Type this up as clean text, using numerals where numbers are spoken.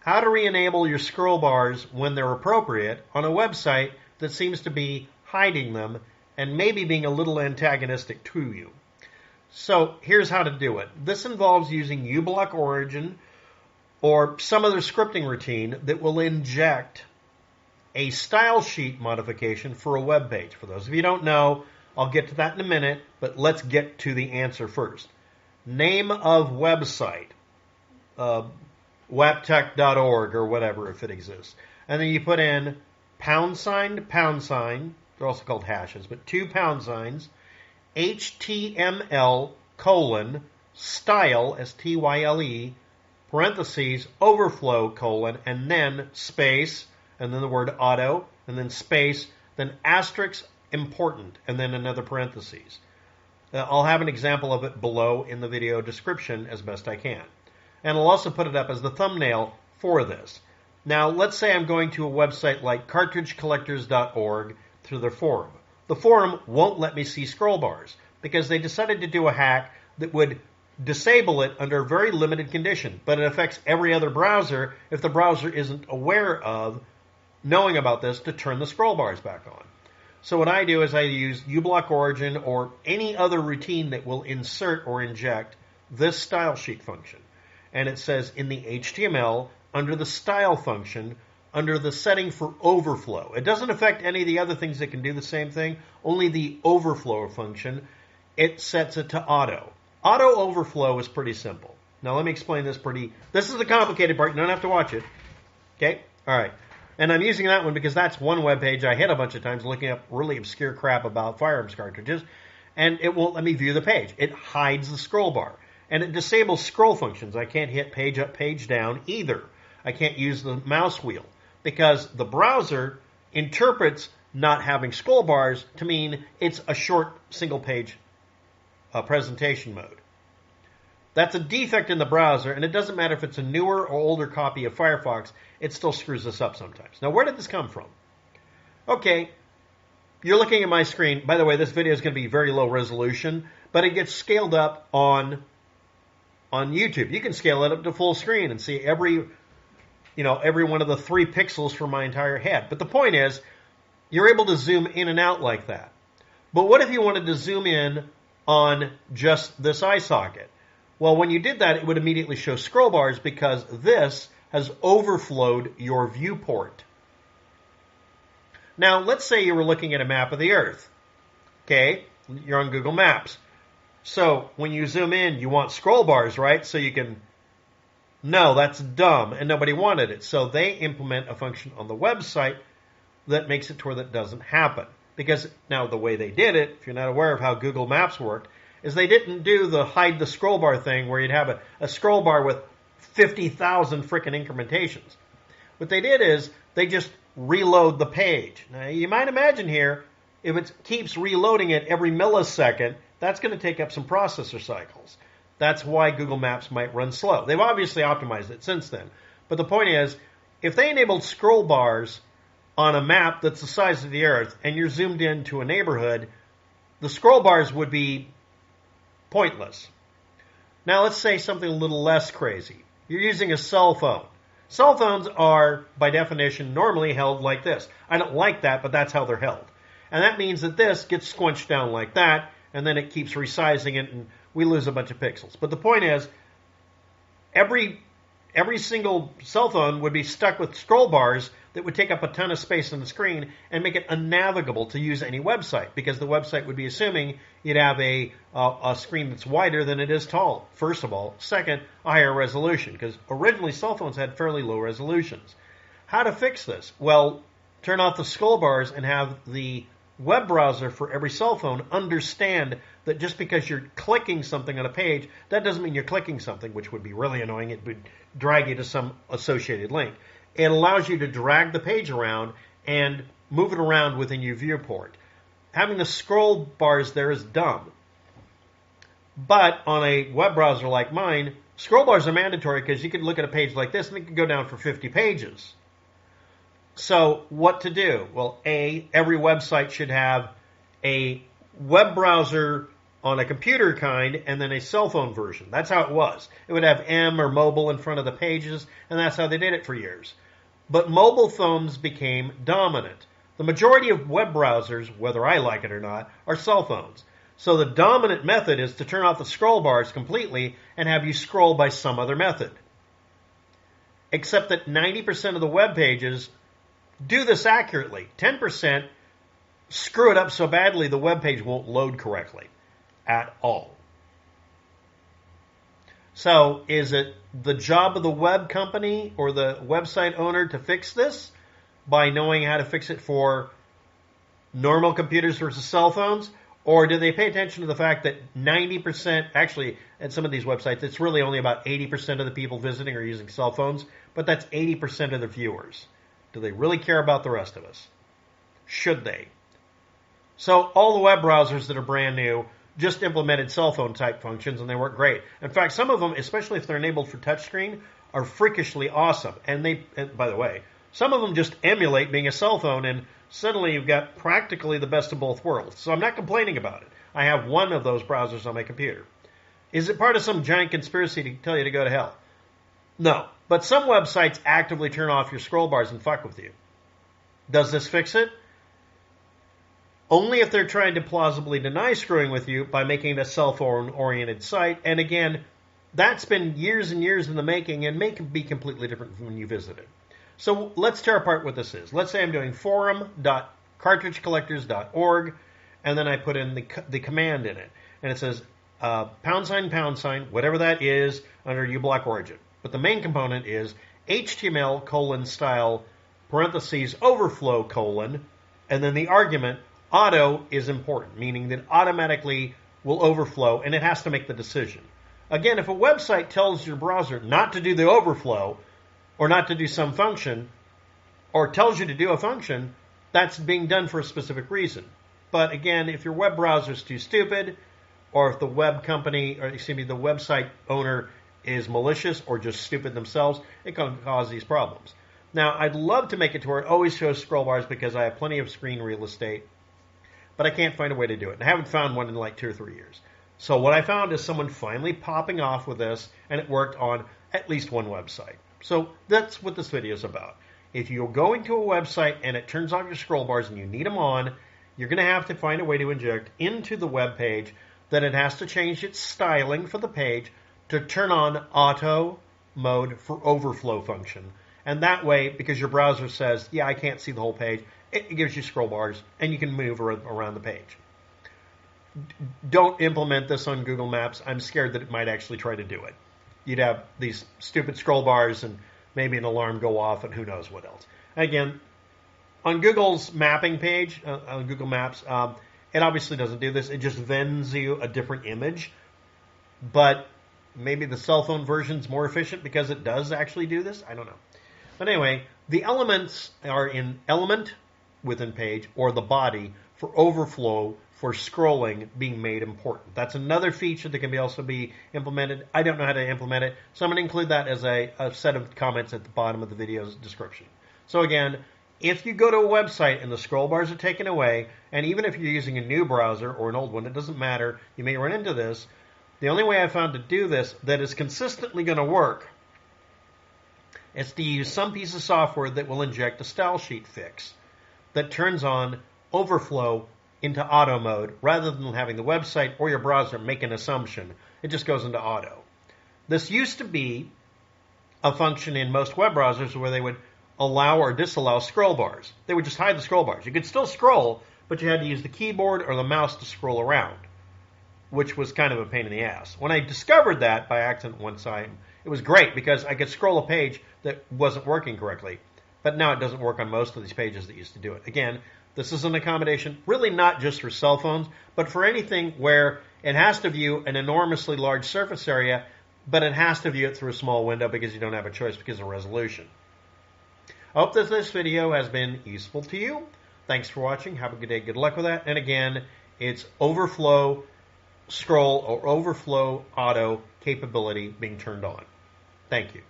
how to re-enable your scroll bars when they're appropriate on a website that seems to be hiding them and maybe being a little antagonistic to you. So here's how to do it. This involves using uBlock Origin or some other scripting routine that will inject a style sheet modification for a web page. For those of you who don't know, I'll get to that in a minute, but let's get to the answer first. Name of website, waptech.org or whatever if it exists. And then you put in #, they're also called hashes, but 2 $, HTML : style, STYLE, parentheses, overflow, and then space, and then the word auto, and then space, then asterisk important, and then another parentheses. I'll have an example of it below in the video description as best I can. And I'll also put it up as the thumbnail for this. Now, let's say I'm going to a website like cartridgecollectors.org through their forum. The forum won't let me see scroll bars because they decided to do a hack that would disable it under a very limited condition, but it affects every other browser if the browser isn't aware of knowing about this to turn the scroll bars back on. So what I do is I use uBlock Origin or any other routine that will insert or inject this style sheet function. And it says in the HTML, under the style function, under the setting for overflow. It doesn't affect any of the other things that can do the same thing, only the overflow function. It sets it to auto. Auto overflow is pretty simple. Now let me explain this this is the complicated part. You don't have to watch it. Okay? All right. And I'm using that one because that's one web page I hit a bunch of times looking up really obscure crap about firearms cartridges, and it won't let me view the page. It hides the scroll bar, and it disables scroll functions. I can't hit page up, page down either. I can't use the mouse wheel because the browser interprets not having scroll bars to mean it's a short single-page presentation mode. That's a defect in the browser, and it doesn't matter if it's a newer or older copy of Firefox, it still screws us up sometimes. Now, where did this come from? Okay, you're looking at my screen. By the way, this video is going to be very low resolution, but it gets scaled up on YouTube. You can scale it up to full screen and see every one of the 3 pixels for my entire head. But the point is, you're able to zoom in and out like that. But what if you wanted to zoom in on just this eye socket? Well, when you did that, it would immediately show scroll bars because this has overflowed your viewport. Now, let's say you were looking at a map of the Earth. Okay, you're on Google Maps. So when you zoom in, you want scroll bars, right? So you can... No, that's dumb, and nobody wanted it. So they implement a function on the website that makes it to where that doesn't happen. Because now the way they did it, if you're not aware of how Google Maps worked, is they didn't do the hide the scroll bar thing where you'd have a scroll bar with 50,000 frickin' incrementations. What they did is they just reload the page. Now, you might imagine here, if it keeps reloading it every millisecond, that's going to take up some processor cycles. That's why Google Maps might run slow. They've obviously optimized it since then. But the point is, if they enabled scroll bars on a map that's the size of the Earth and you're zoomed into a neighborhood, the scroll bars would be pointless. Now let's say something a little less crazy. You're using a cell phone. Cell phones are, by definition, normally held like this. I don't like that, but that's how they're held. And that means that this gets squinched down like that, and then it keeps resizing it, and we lose a bunch of pixels. But the point is, every single cell phone would be stuck with scroll bars that would take up a ton of space on the screen and make it unnavigable to use any website, because the website would be assuming you'd have a screen that's wider than it is tall, first of all. Second, a higher resolution, because originally cell phones had fairly low resolutions. How to fix this? Well, turn off the scroll bars and have the web browser for every cell phone understand that just because you're clicking something on a page, that doesn't mean you're clicking something, which would be really annoying. It would drag you to some associated link. It allows you to drag the page around and move it around within your viewport. Having the scroll bars there is dumb. But on a web browser like mine, scroll bars are mandatory because you can look at a page like this and it can go down for 50 pages. So what to do? Well, every website should have a web browser on a computer kind and then a cell phone version. That's how it was. It would have M or mobile in front of the pages, and that's how they did it for years. But mobile phones became dominant. The majority of web browsers, whether I like it or not, are cell phones. So the dominant method is to turn off the scroll bars completely and have you scroll by some other method. Except that 90% of the web pages do this accurately. 10% screw it up so badly the web page won't load correctly at all. So is it the job of the web company or the website owner to fix this by knowing how to fix it for normal computers versus cell phones? Or do they pay attention to the fact that 90%, actually, at some of these websites, it's really only about 80% of the people visiting are using cell phones, but that's 80% of the viewers. Do they really care about the rest of us? Should they? So all the web browsers that are brand new just implemented cell phone type functions, and they work great. In fact, some of them, especially if they're enabled for touchscreen, are freakishly awesome. And by the way, some of them just emulate being a cell phone, and suddenly you've got practically the best of both worlds. So I'm not complaining about it. I have one of those browsers on my computer. Is it part of some giant conspiracy to tell you to go to hell? No. But some websites actively turn off your scroll bars and fuck with you. Does this fix it? Only if they're trying to plausibly deny screwing with you by making it a cell phone-oriented site. And again, that's been years and years in the making and may be completely different from when you visit it. So let's tear apart what this is. Let's say I'm doing forum.cartridgecollectors.org, and then I put in the command in it. And it says #, whatever that is, under uBlock origin. But the main component is HTML:/style (overflow:), and then the argument auto is important, meaning that automatically will overflow, and it has to make the decision. Again, if a website tells your browser not to do the overflow, or not to do some function, or tells you to do a function, that's being done for a specific reason. But again, if your web browser is too stupid, or if the web company, or excuse me, the website owner is malicious or just stupid themselves, it can cause these problems. Now, I'd love to make it to where it always shows scroll bars because I have plenty of screen real estate, but I can't find a way to do it. And I haven't found one in like 2 or 3 years. So what I found is someone finally popping off with this, and it worked on at least one website. So that's what this video is about. If you're going to a website and it turns off your scroll bars and you need them on, you're going to have to find a way to inject into the web page that it has to change its styling for the page to turn on auto mode for overflow function. And that way, because your browser says, yeah, I can't see the whole page, it gives you scroll bars and you can move around the page. Don't implement this on Google Maps. I'm scared that it might actually try to do it. You'd have these stupid scroll bars and maybe an alarm go off and who knows what else. Again, on Google's mapping page, on Google Maps, it obviously doesn't do this. It just vends you a different image. But maybe the cell phone version's more efficient because it does actually do this. I don't know. But anyway, the elements are in element within page or the body for overflow for scrolling being made important. That's another feature that can also be implemented. I don't know how to implement it, so I'm going to include that as a set of comments at the bottom of the video's description. So again, if you go to a website and the scroll bars are taken away, and even if you're using a new browser or an old one, it doesn't matter, you may run into this. The only way I found to do this that is consistently going to work is to use some piece of software that will inject a style sheet fix that turns on overflow into auto mode rather than having the website or your browser make an assumption. It just goes into auto. This used to be a function in most web browsers where they would allow or disallow scroll bars. They would just hide the scroll bars. You could still scroll, but you had to use the keyboard or the mouse to scroll around, which was kind of a pain in the ass. When I discovered that by accident one time, it was great because I could scroll a page that wasn't working correctly. But now it doesn't work on most of these pages that used to do it. Again, this is an accommodation really not just for cell phones, but for anything where it has to view an enormously large surface area, but it has to view it through a small window because you don't have a choice because of resolution. I hope that this video has been useful to you. Thanks for watching. Have a good day. Good luck with that. And again, it's overflow scroll or overflow auto capability being turned on. Thank you.